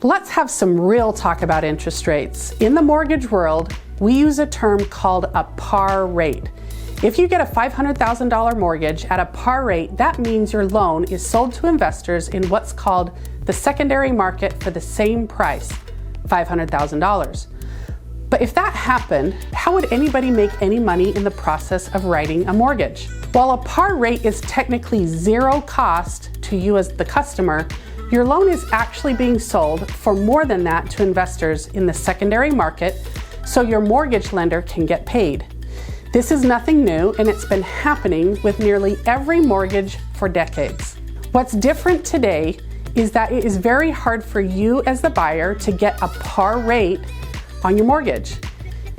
Let's have some real talk about interest rates. In the mortgage world, we use a term called a par rate. If you get a $500,000 mortgage at a par rate, that means your loan is sold to investors in what's called the secondary market for the same price, $500,000. But if that happened, how would anybody make any money in the process of writing a mortgage? While a par rate is technically zero cost to you as the customer, your loan is actually being sold for more than that to investors in the secondary market, so your mortgage lender can get paid. This is nothing new, and it's been happening with nearly every mortgage for decades. What's different today is that it is very hard for you as the buyer to get a par rate on your mortgage.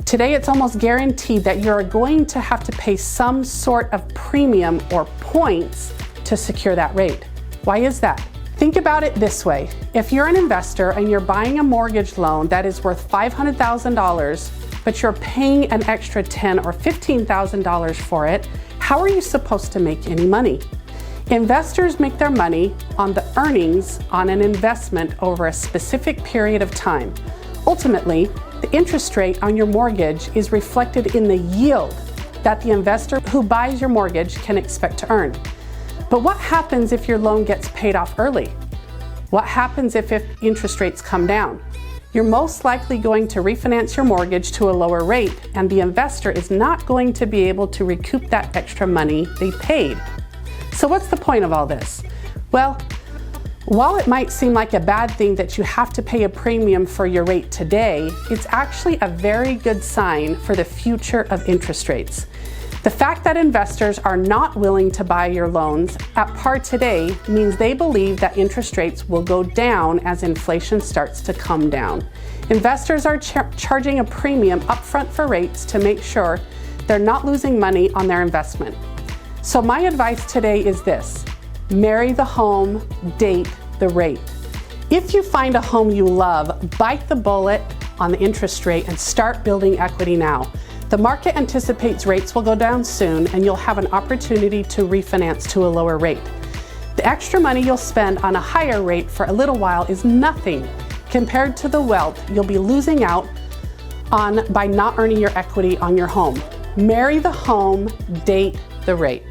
Today, it's almost guaranteed that you're going to have to pay some sort of premium or points to secure that rate. Why is that? Think about it this way. If you're an investor and you're buying a mortgage loan that is worth $500,000, but you're paying an extra $10,000 or $15,000 for it, how are you supposed to make any money? Investors make their money on the earnings on an investment over a specific period of time. Ultimately, the interest rate on your mortgage is reflected in the yield that the investor who buys your mortgage can expect to earn. But what happens if your loan gets paid off early? What happens if interest rates come down? You're most likely going to refinance your mortgage to a lower rate, and the investor is not going to be able to recoup that extra money they paid. So what's the point of all this? Well, while it might seem like a bad thing that you have to pay a premium for your rate today, it's actually a very good sign for the future of interest rates. The fact that investors are not willing to buy your loans at par today means they believe that interest rates will go down as inflation starts to come down. Investors are charging a premium upfront for rates to make sure they're not losing money on their investment. So my advice today is this: marry the home, date the rate. If you find a home you love, bite the bullet on the interest rate and start building equity now. The market anticipates rates will go down soon, and you'll have an opportunity to refinance to a lower rate. The extra money you'll spend on a higher rate for a little while is nothing compared to the wealth you'll be losing out on by not earning your equity on your home. Marry the home, date the rate.